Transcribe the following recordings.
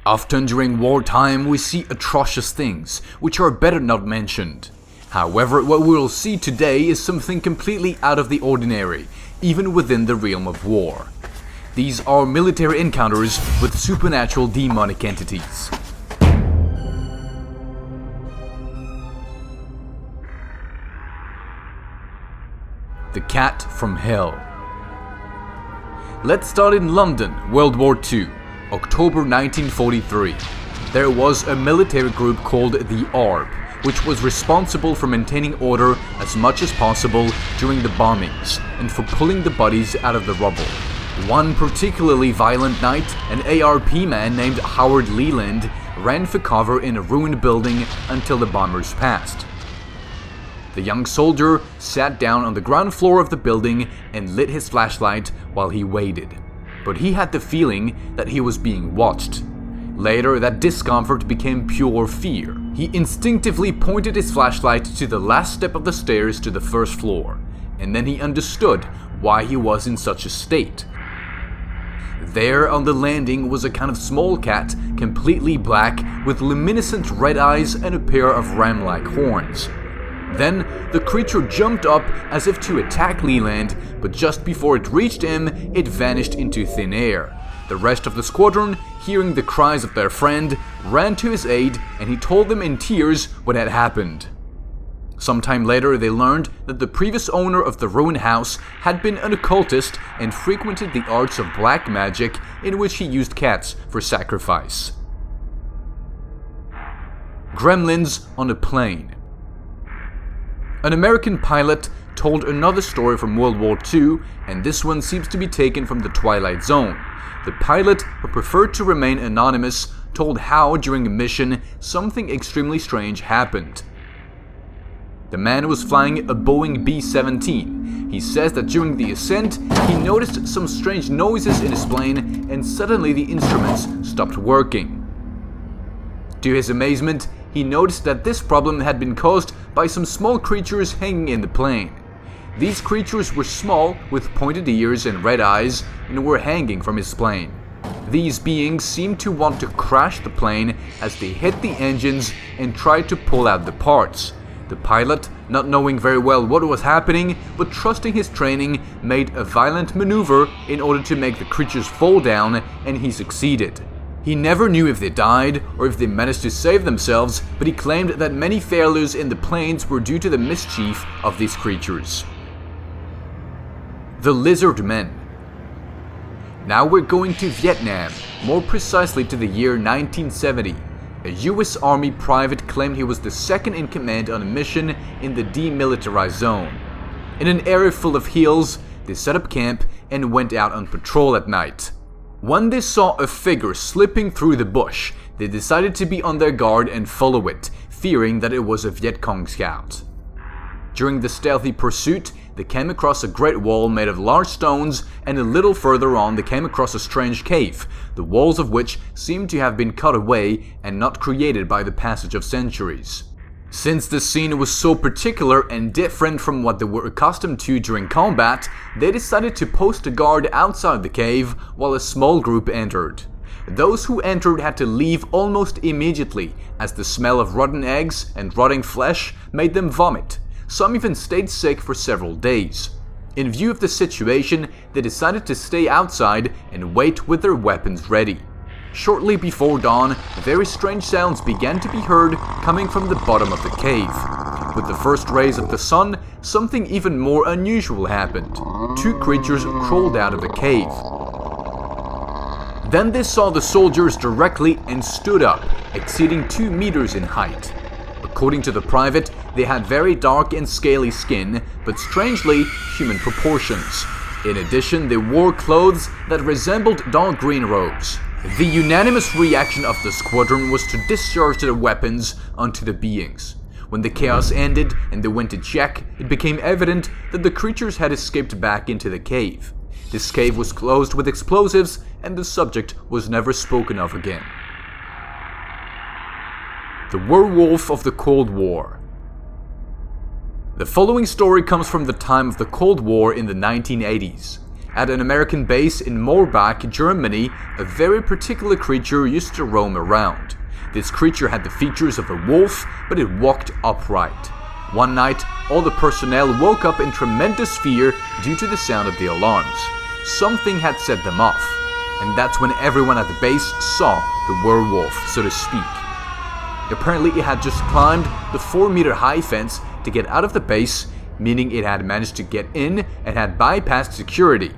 Often during wartime we see atrocious things, which are better not mentioned. However, what we will see today is something completely out of the ordinary, even within the realm of war. These are military encounters with supernatural demonic entities. The Cat from Hell. Let's start in London, World War II, October 1943. There was a military group called the ARB, which was responsible for maintaining order as much as possible during the bombings and for pulling the bodies out of the rubble. One particularly violent night, an ARP man named Howard Leland ran for cover in a ruined building until the bombers passed. The young soldier sat down on the ground floor of the building and lit his flashlight while he waited. But he had the feeling that he was being watched. Later, that discomfort became pure fear. He instinctively pointed his flashlight to the last step of the stairs to the first floor, and then he understood why he was in such a state. There on the landing was a kind of small cat, completely black, with luminescent red eyes and a pair of ram-like horns. Then, the creature jumped up as if to attack Leland, but just before it reached him, it vanished into thin air. The rest of the squadron, hearing the cries of their friend, ran to his aid, and he told them in tears what had happened. Sometime later, they learned that the previous owner of the ruined house had been an occultist and frequented the arts of black magic, in which he used cats for sacrifice. Gremlins on a Plane. An American pilot told another story from World War II, and this one seems to be taken from the Twilight Zone. The pilot, who preferred to remain anonymous, told how during a mission something extremely strange happened. The man was flying a Boeing B-17. He says that during the ascent, he noticed some strange noises in his plane and suddenly the instruments stopped working. To his amazement, he noticed that this problem had been caused by some small creatures hanging in the plane. These creatures were small, with pointed ears and red eyes, and were hanging from his plane. These beings seemed to want to crash the plane as they hit the engines and tried to pull out the parts. The pilot, not knowing very well what was happening, but trusting his training, made a violent maneuver in order to make the creatures fall down, and he succeeded. He never knew if they died or if they managed to save themselves, but he claimed that many failures in the planes were due to the mischief of these creatures. The Lizard Men. Now we're going to Vietnam, more precisely to the year 1970. A US Army private claimed he was the second in command on a mission in the demilitarized zone. In an area full of hills, they set up camp and went out on patrol at night. When they saw a figure slipping through the bush, they decided to be on their guard and follow it, fearing that it was a Viet Cong scout. During the stealthy pursuit, they came across a great wall made of large stones, and a little further on they came across a strange cave, the walls of which seemed to have been cut away and not created by the passage of centuries. Since the scene was so particular and different from what they were accustomed to during combat, they decided to post a guard outside the cave while a small group entered. Those who entered had to leave almost immediately, as the smell of rotten eggs and rotting flesh made them vomit. Some even stayed sick for several days. In view of the situation, they decided to stay outside and wait with their weapons ready. Shortly before dawn, very strange sounds began to be heard coming from the bottom of the cave. With the first rays of the sun, something even more unusual happened. Two creatures crawled out of the cave. Then they saw the soldiers directly and stood up, exceeding 2 meters in height. According to the private, they had very dark and scaly skin, but strangely human proportions. In addition, they wore clothes that resembled dark green robes. The unanimous reaction of the squadron was to discharge their weapons onto the beings. When the chaos ended and they went to check, it became evident that the creatures had escaped back into the cave. This cave was closed with explosives, and the subject was never spoken of again. The Werewolf of the Cold War. The following story comes from the time of the Cold War in the 1980s. At an American base in Moorbach, Germany, a very particular creature used to roam around. This creature had the features of a wolf, but it walked upright. One night, all the personnel woke up in tremendous fear due to the sound of the alarms. Something had set them off, and that's when everyone at the base saw the werewolf, so to speak. Apparently it had just climbed the 4-meter high fence to get out of the base, meaning it had managed to get in and had bypassed security.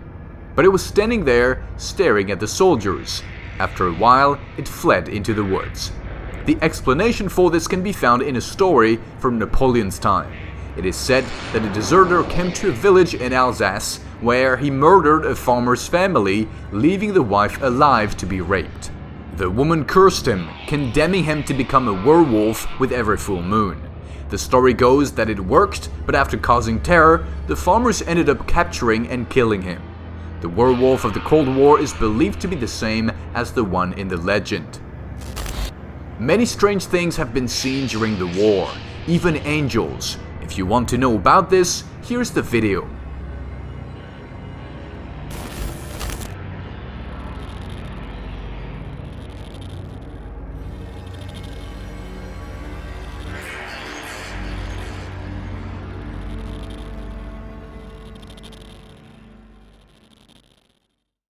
But it was standing there, staring at the soldiers. After a while, it fled into the woods. The explanation for this can be found in a story from Napoleon's time. It is said that a deserter came to a village in Alsace where he murdered a farmer's family, leaving the wife alive to be raped. The woman cursed him, condemning him to become a werewolf with every full moon. The story goes that it worked, but after causing terror, the farmers ended up capturing and killing him. The werewolf of the Cold War is believed to be the same as the one in the legend. Many strange things have been seen during the war, even angels. If you want to know about this, here's the video.